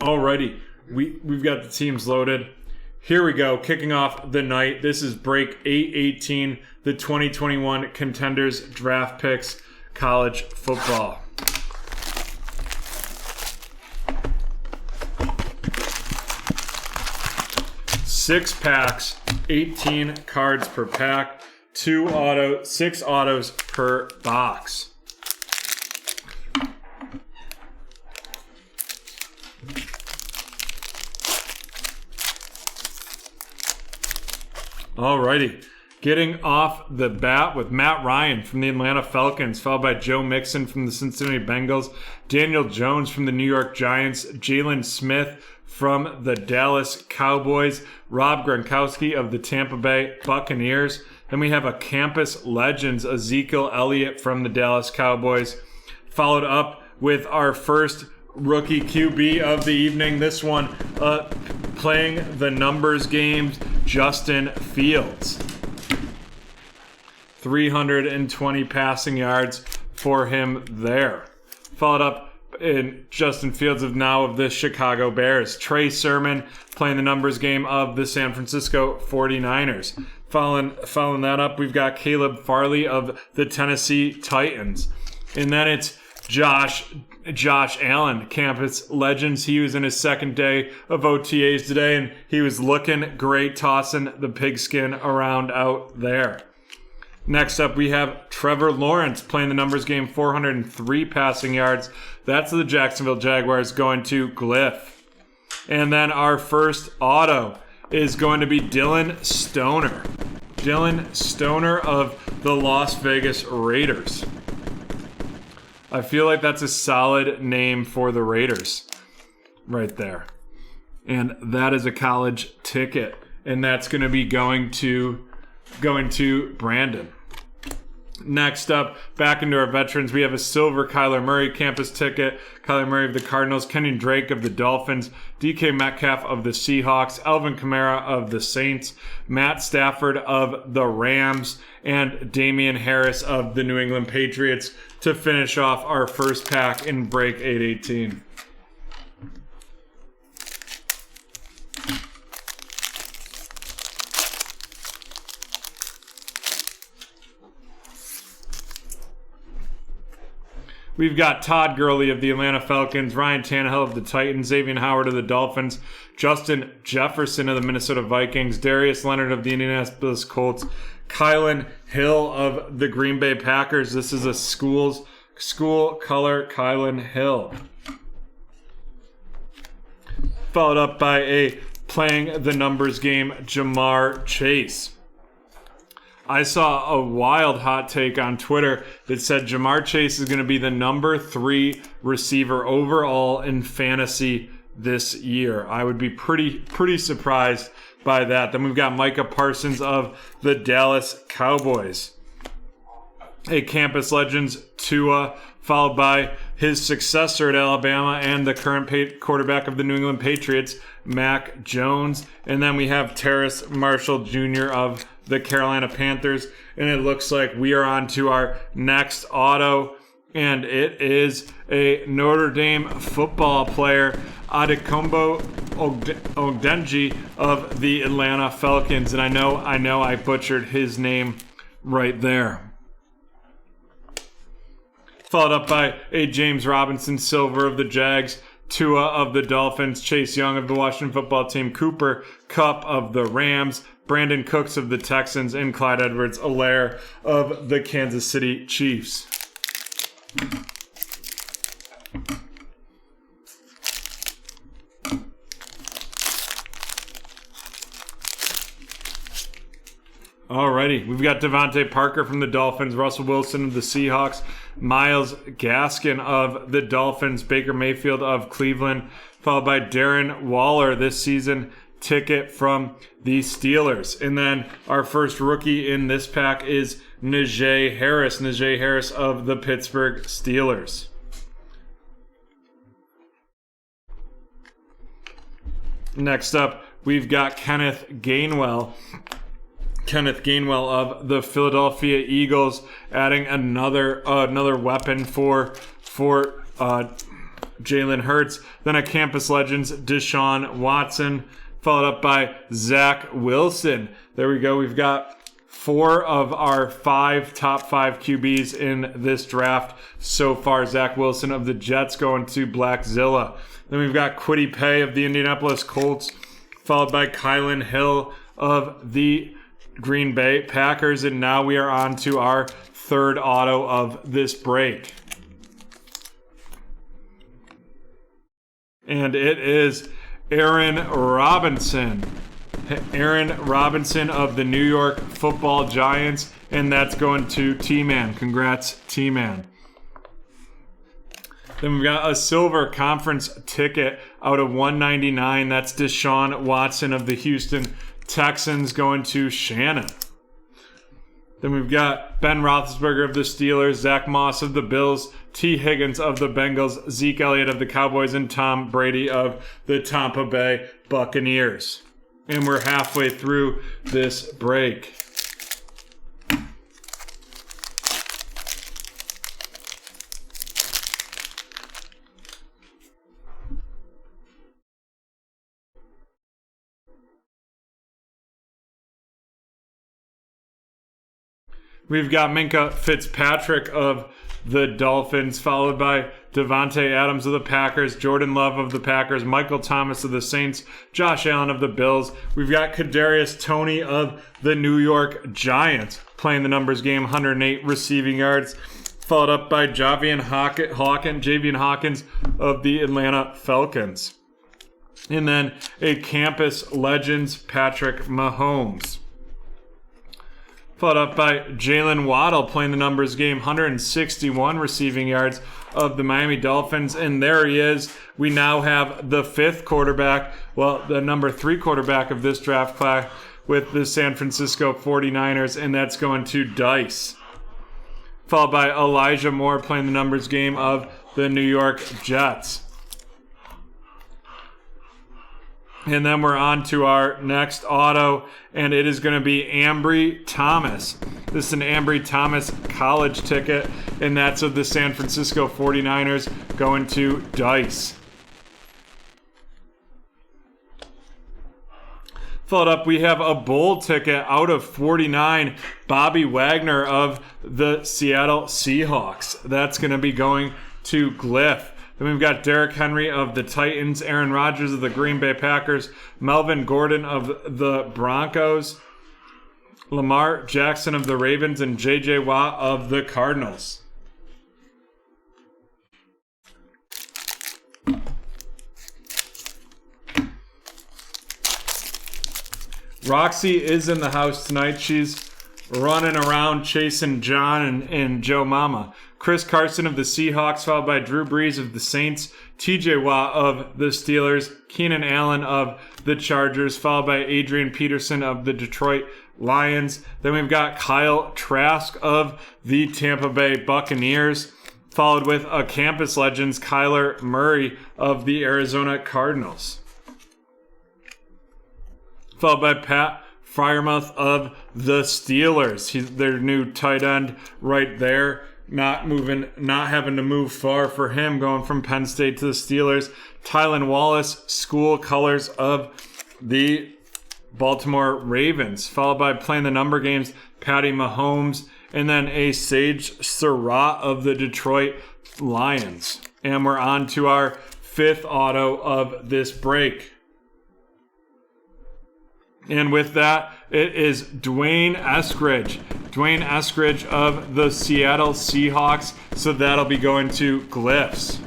Alrighty, we've got the teams loaded. Here we go, kicking off the night. This is break 818, the 2021 Contenders Draft Picks College Football. Six packs, 18 cards per pack, 6 autos per box. Alrighty, getting off the bat with Matt Ryan from the Atlanta Falcons, followed by Joe Mixon from the Cincinnati Bengals, Daniel Jones from the New York Giants, Jalen Smith from the Dallas Cowboys, Rob Gronkowski of the Tampa Bay Buccaneers. Then we have a Campus Legends, Ezekiel Elliott from the Dallas Cowboys, followed up with our first rookie QB of the evening. This one playing the numbers games, Justin Fields. 320 passing yards for him there. Followed up in Justin Fields of the Chicago Bears. Trey Sermon playing the numbers game of the San Francisco 49ers. Following that up, we've got Caleb Farley of the Tennessee Titans. And then it's Josh Allen, Campus Legends. He was in his second day of OTAs today, and he was looking great, tossing the pigskin around out there. Next up, we have Trevor Lawrence playing the numbers game, 403 passing yards. That's the Jacksonville Jaguars, going to Glyph. And then our first auto is going to be Dylan Stoner. Dylan Stoner of the Las Vegas Raiders. I feel like that's a solid name for the Raiders right there. And that is a college ticket. And that's going to be going to Brandon. Next up, back into our veterans, we have a silver Kyler Murray campus ticket. Kyler Murray of the Cardinals, Kenyon Drake of the Dolphins, DK Metcalf of the Seahawks, Alvin Kamara of the Saints, Matt Stafford of the Rams, and Damian Harris of the New England Patriots to finish off our first pack in break 818. We've got Todd Gurley of the Atlanta Falcons, Ryan Tannehill of the Titans, Xavier Howard of the Dolphins, Justin Jefferson of the Minnesota Vikings, Darius Leonard of the Indianapolis Colts, Kylan Hill of the Green Bay Packers. This is a school color Kylan Hill. Followed up by a playing the numbers game, Jamar Chase. I saw a wild hot take on Twitter that said Jamar Chase is going to be the number 3 receiver overall in fantasy this year. I would be pretty surprised by that. Then we've got Micah Parsons of the Dallas Cowboys. A Campus Legends, Tua, followed by his successor at Alabama and the current quarterback of the New England Patriots, Mac Jones. And then we have Terrace Marshall Jr. of the Carolina Panthers. And it looks like we are on to our next auto. And it is a Notre Dame football player, Adekombo Odenji of the Atlanta Falcons. And I know I butchered his name right there. Followed up by a James Robinson Silver of the Jags, Tua of the Dolphins, Chase Young of the Washington Football Team, Cooper Kupp of the Rams, Brandon Cooks of the Texans, and Clyde Edwards-Helaire of the Kansas City Chiefs. Alrighty, we've got Devontae Parker from the Dolphins, Russell Wilson of the Seahawks, Myles Gaskin of the Dolphins, Baker Mayfield of Cleveland, followed by Darren Waller this season ticket from the Steelers. And then our first rookie in this pack is Najee Harris of the Pittsburgh Steelers. Next up, we've got Kenneth Gainwell of the Philadelphia Eagles, adding another weapon for Jalen Hurts. Then a Campus Legends, Deshaun Watson, followed up by Zach Wilson. There we go. We've got 4 of our top 5 QBs in this draft so far. Zach Wilson of the Jets going to Blackzilla. Then we've got Kwity Paye of the Indianapolis Colts, followed by Kylan Hill of the Green Bay Packers. And now we are on to our third auto of this break. And it is Aaron Robinson. Aaron Robinson of the New York Football Giants, and that's going to T-Man. Congrats, T-Man. Then we've got a silver conference ticket out of 199. That's Deshaun Watson of the Houston Texans going to Shannon. Then we've got Ben Roethlisberger of the Steelers, Zach Moss of the Bills, T. Higgins of the Bengals, Zeke Elliott of the Cowboys, and Tom Brady of the Tampa Bay Buccaneers. And we're halfway through this break. We've got Minka Fitzpatrick of the Dolphins, followed by Devontae Adams of the Packers, Jordan Love of the Packers, Michael Thomas of the Saints, Josh Allen of the Bills. We've got Kadarius Toney of the New York Giants playing the numbers game, 108 receiving yards, followed up by Javian Hawkins of the Atlanta Falcons. And then a Campus Legends, Patrick Mahomes. Followed up by Jalen Waddle playing the numbers game, 161 receiving yards of the Miami Dolphins. And there he is. We now have the 5th quarterback, the number 3 quarterback of this draft class with the San Francisco 49ers, and that's going to Dice. Followed by Elijah Moore playing the numbers game of the New York Jets. And then we're on to our next auto, and it is going to be Ambry Thomas. This is an Ambry Thomas college ticket, and that's of the San Francisco 49ers going to Dice. Followed up, we have a bowl ticket out of 49, Bobby Wagner of the Seattle Seahawks. That's going to be going to Glyph. Then we've got Derrick Henry of the Titans, Aaron Rodgers of the Green Bay Packers, Melvin Gordon of the Broncos, Lamar Jackson of the Ravens, and J.J. Watt of the Cardinals. Roxy is in the house tonight. She's running around chasing John and Joe Mama. Chris Carson of the Seahawks, followed by Drew Brees of the Saints, TJ Watt of the Steelers, Keenan Allen of the Chargers, followed by Adrian Peterson of the Detroit Lions. Then we've got Kyle Trask of the Tampa Bay Buccaneers, followed with a Campus Legends, Kyler Murray of the Arizona Cardinals, followed by Pat Freiermuth of the Steelers. He's their new tight end right there. Not having to move far for him, going from Penn State to the Steelers. Tylan Wallace, school colors of the Baltimore Ravens, followed by playing the number games, Patty Mahomes, and then a Sage Surratt of the Detroit Lions. And we're on to our 5th auto of this break. And with that, it is Dwayne Eskridge. Dwayne Eskridge of the Seattle Seahawks. So that'll be going to Glyphs.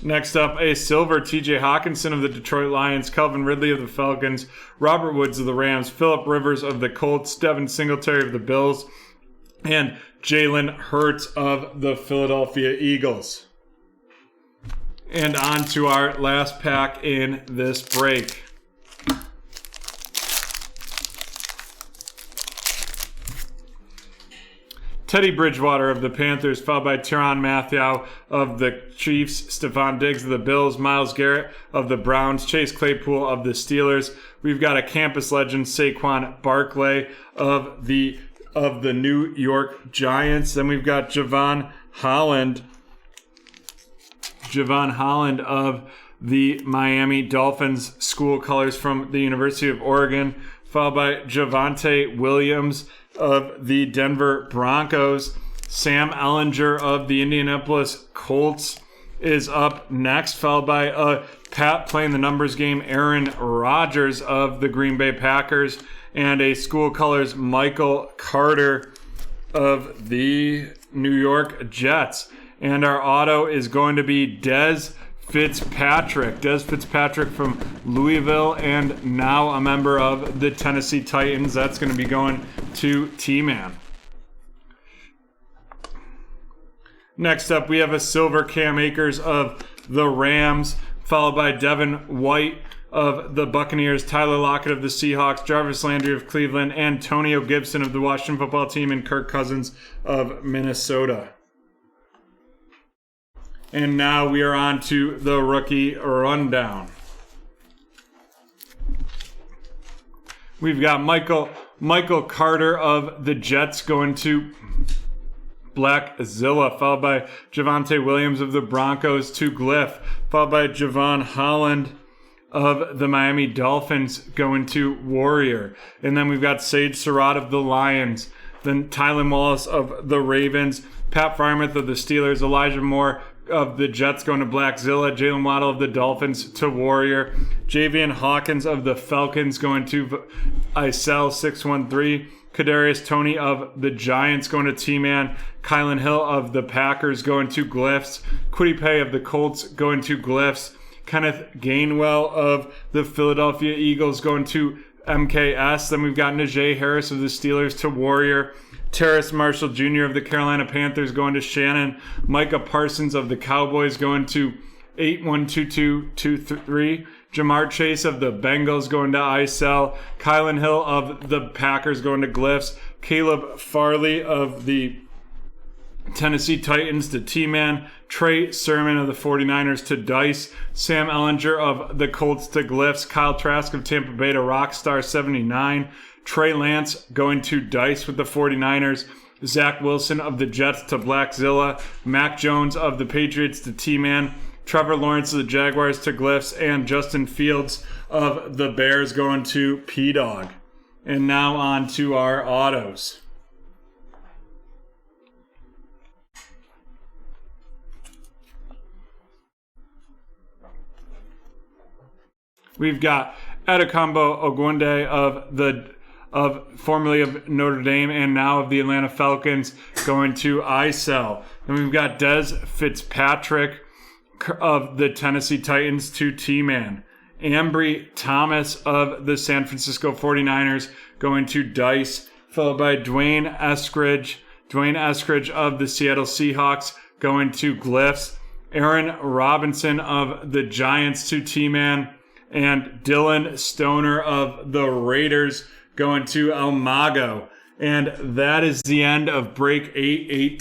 Next up, a silver, TJ Hawkinson of the Detroit Lions, Calvin Ridley of the Falcons, Robert Woods of the Rams, Phillip Rivers of the Colts, Devin Singletary of the Bills, and Jalen Hurts of the Philadelphia Eagles. And on to our last pack in this break. Teddy Bridgewater of the Panthers, followed by Tyrann Mathieu of the Chiefs, Stephon Diggs of the Bills, Myles Garrett of the Browns, Chase Claypool of the Steelers. We've got a Campus Legend, Saquon Barkley of the of the New York Giants. Then we've got Javon Holland of the Miami Dolphins, school colors from the University of Oregon, followed by Javonte Williams of the Denver Broncos. Sam Ehlinger of the Indianapolis Colts is up next, followed by Pat playing the numbers game, Aaron Rodgers of the Green Bay Packers, and a school colors Michael Carter of the New York Jets. And our auto is going to be Dez Fitzpatrick. Dez Fitzpatrick from Louisville and now a member of the Tennessee Titans. That's going to be going to T-Man. Next up, we have a silver Cam Akers of the Rams, followed by Devin White of the Buccaneers, Tyler Lockett of the Seahawks, Jarvis Landry of Cleveland, Antonio Gibson of the Washington Football Team, and Kirk Cousins of Minnesota. And now we are on to the rookie rundown. We've got Michael Carter of the Jets going to Blackzilla, followed by Javonte Williams of the Broncos to Glyph, followed by Javon Holland of the Miami Dolphins going to Warrior. And then we've got Sage Surratt of the Lions, then Tylen Wallace of the Ravens, Pat Freiermuth of the Steelers, Elijah Moore of the Jets going to Blackzilla, Jalen Waddle of the Dolphins to Warrior, Javian Hawkins of the Falcons going to Isel 613, Kadarius Toney of the Giants going to T-Man, Kylan Hill of the Packers going to Glyphs, Kwity Paye of the Colts going to Glyphs, Kenneth Gainwell of the Philadelphia Eagles going to MKS. Then we've got Najee Harris of the Steelers to Warrior, Terrace Marshall Jr. of the Carolina Panthers going to Shannon, Micah Parsons of the Cowboys going to 812223, Jamar Chase of the Bengals going to Isel, Kylan Hill of the Packers going to Glyphs, Caleb Farley of the Tennessee Titans to T-Man, Trey Sermon of the 49ers to Dice, Sam Ehlinger of the Colts to Glyphs, Kyle Trask of Tampa Bay to Rockstar 79, Trey Lance going to Dice with the 49ers, Zach Wilson of the Jets to Blackzilla, Mac Jones of the Patriots to T-Man, Trevor Lawrence of the Jaguars to Glyphs, and Justin Fields of the Bears going to P-Dog. And now on to our autos. We've got Adekombo Ogwunde of formerly of Notre Dame and now of the Atlanta Falcons going to Isel. And we've got Dez Fitzpatrick of the Tennessee Titans to T-Man. Ambry Thomas of the San Francisco 49ers going to Dice, followed by Dwayne Eskridge of the Seattle Seahawks going to Glyphs, Aaron Robinson of the Giants to T-Man, and Dylan Stoner of the Raiders going to El Mago. And that is the end of Break 818.